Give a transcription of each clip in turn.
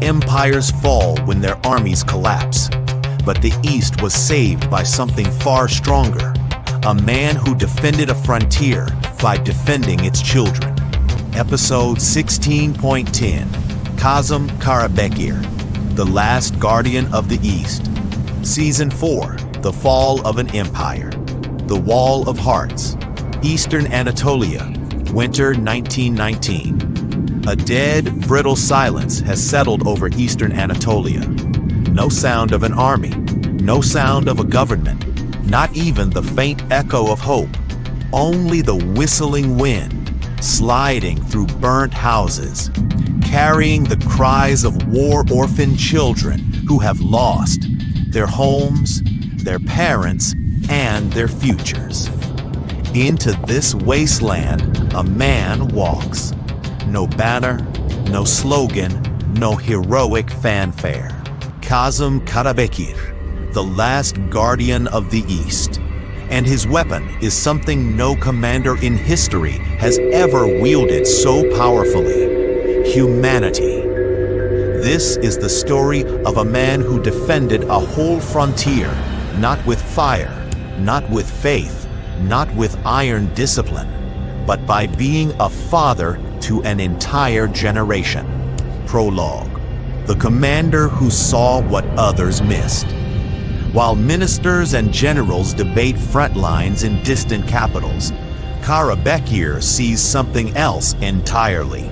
Empires fall when their armies collapse. But the East was saved by something far stronger. A man who defended a frontier by defending its children. Episode 16.10. Kazim Karabekir, The Last Guardian of the East. Season 4. The Fall of an Empire. The Wall of Hearts. Eastern Anatolia. Winter 1919. A dead, brittle silence has settled over Eastern Anatolia. No sound of an army. No sound of a government. Not even the faint echo of hope. Only the whistling wind, sliding through burnt houses, carrying the cries of war-orphaned children who have lost their homes, their parents, and their futures. Into this wasteland, a man walks. No banner, no slogan, no heroic fanfare. Kazim Karabekir, the last guardian of the East. And his weapon is something no commander in history has ever wielded so powerfully: humanity. This is the story of a man who defended a whole frontier, not with fire, not with faith, not with iron discipline, but by being a father to an entire generation. Prologue. The commander who saw what others missed. While ministers and generals debate front lines in distant capitals, Karabekir sees something else entirely.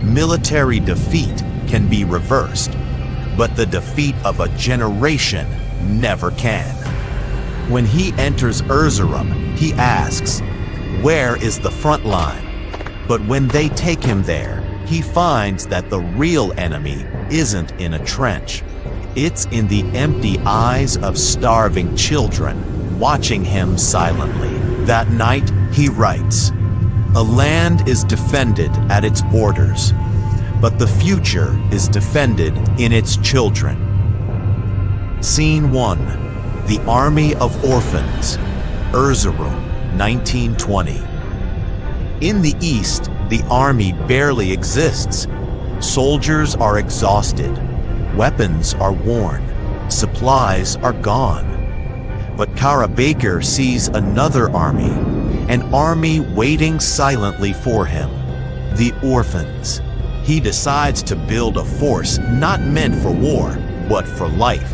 Military defeat can be reversed, but the defeat of a generation never can. When he enters Erzurum, he asks, "Where is the front line?" But when they take him there, he finds that the real enemy isn't in a trench. It's in the empty eyes of starving children, watching him silently. That night, he writes, "A land is defended at its borders, but the future is defended in its children." Scene 1. The Army of Orphans. Erzurum, 1920. In the East, the army barely exists. Soldiers are exhausted. Weapons are worn. Supplies are gone. But Karabekir sees another army, an army waiting silently for him. The orphans. He decides to build a force not meant for war, but for life.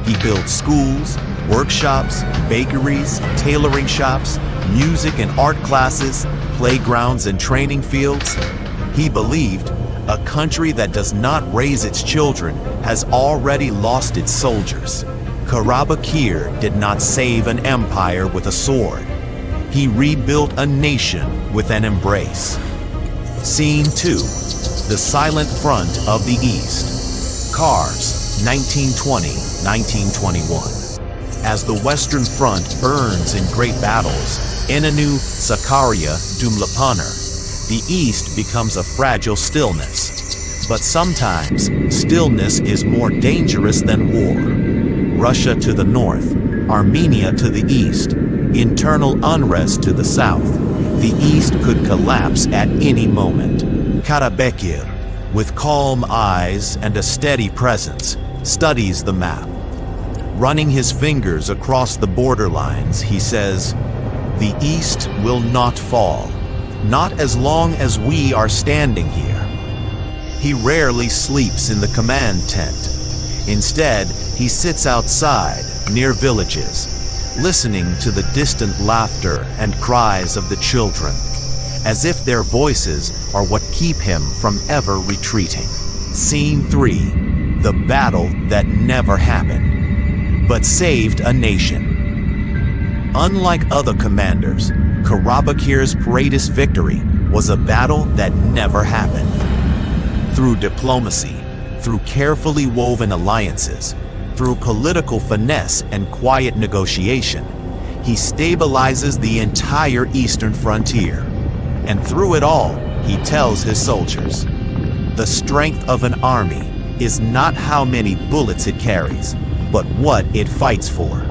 He builds schools, workshops, bakeries, tailoring shops, music and art classes, playgrounds and training fields. He believed a country that does not raise its children has already lost its soldiers. Karabekir did not save an empire with a sword. He rebuilt a nation with an embrace. Scene 2. The Silent Front of the East. Kars, 1920-1921. As the Western Front burns in great battles, İnönü, Sakarya, Dumlapaner, the East becomes a fragile stillness. But sometimes, stillness is more dangerous than war. Russia to the north, Armenia to the east, internal unrest to the south. The East could collapse at any moment. Karabekir, with calm eyes and a steady presence, studies the map. Running his fingers across the borderlines, he says, "The East will not fall. Not as long as we are standing here." He rarely sleeps in the command tent. Instead, he sits outside, near villages, listening to the distant laughter and cries of the children, as if their voices are what keep him from ever retreating. Scene 3. The battle that never happened, but saved a nation. Unlike other commanders, Karabekir's greatest victory was a battle that never happened. Through diplomacy, through carefully woven alliances, through political finesse and quiet negotiation, he stabilizes the entire eastern frontier. And through it all, he tells his soldiers, the strength of an army is not how many bullets it carries, but what it fights for.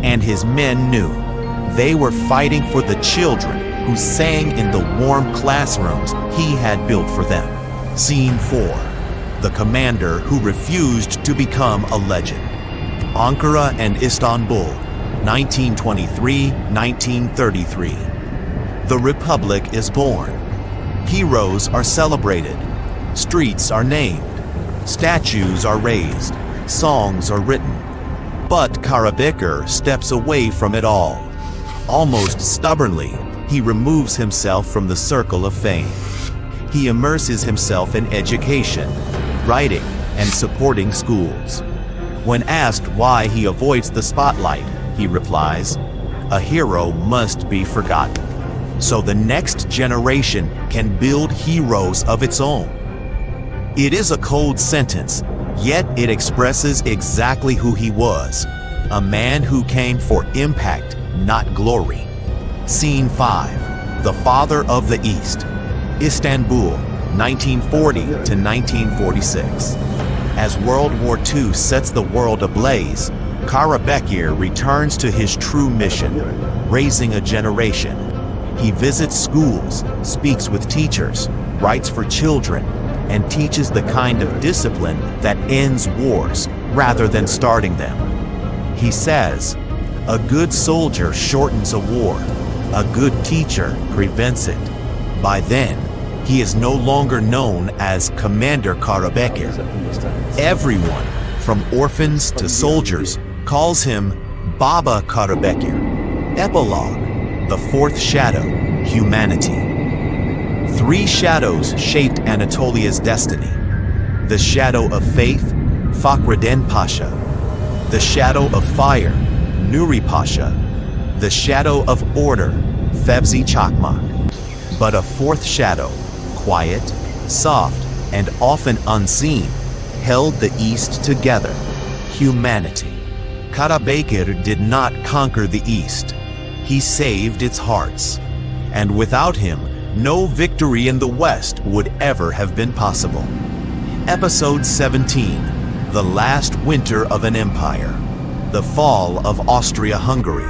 And his men knew they were fighting for the children who sang in the warm classrooms he had built for them. Scene 4. the commander who refused to become a legend. Ankara and Istanbul, 1923-1933. The Republic is born. Heroes are celebrated. Streets are named. Statues are raised. Songs are written. But Karabekir steps away from it all. Almost stubbornly, he removes himself from the circle of fame. He immerses himself in education, writing, and supporting schools. When asked why he avoids the spotlight, he replies, "A hero must be forgotten, so the next generation can build heroes of its own." It is a cold sentence, yet it expresses exactly who he was, a man who came for impact, not glory. Scene 5, The Father of the East, Istanbul, 1940 to 1946. As World War II sets the world ablaze, Karabekir returns to his true mission, raising a generation. He visits schools, speaks with teachers, writes for children, and teaches the kind of discipline that ends wars rather than starting them. He says, "A good soldier shortens a war. A good teacher prevents it." By then, he is no longer known as Commander Karabekir. Everyone, from orphans to soldiers, calls him Baba Karabekir. Epilogue, the fourth shadow, humanity. 3 shadows shaped Anatolia's destiny. The shadow of faith, Fakhreddin Pasha. The shadow of fire, Nuri Pasha. The shadow of order, Fevzi Çakmak. But a fourth shadow, quiet, soft, and often unseen, held the East together, humanity. Karabekir did not conquer the East. He saved its hearts. And without him, no victory in the West would ever have been possible. Episode 17, The Last Winter of an Empire, The Fall of Austria-Hungary.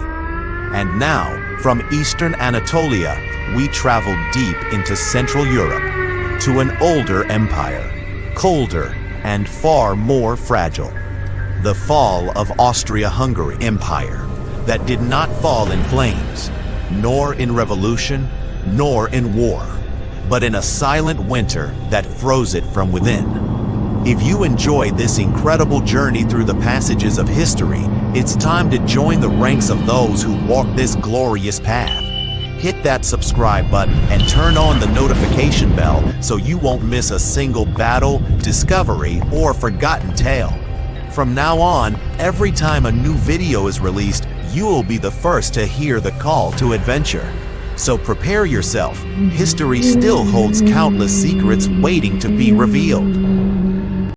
And now, from Eastern Anatolia, we travel deep into Central Europe, to an older empire, colder and far more fragile. The fall of Austria-Hungary Empire, that did not fall in flames, nor in revolution, nor in war, but in a silent winter that froze it from within. If you enjoyed this incredible journey through the passages of history, it's time to join the ranks of those who walk this glorious path. Hit that subscribe button and turn on the notification bell so you won't miss a single battle, discovery, or forgotten tale. From now on, every time a new video is released, you will be the first to hear the call to adventure. So prepare yourself. History still holds countless secrets waiting to be revealed.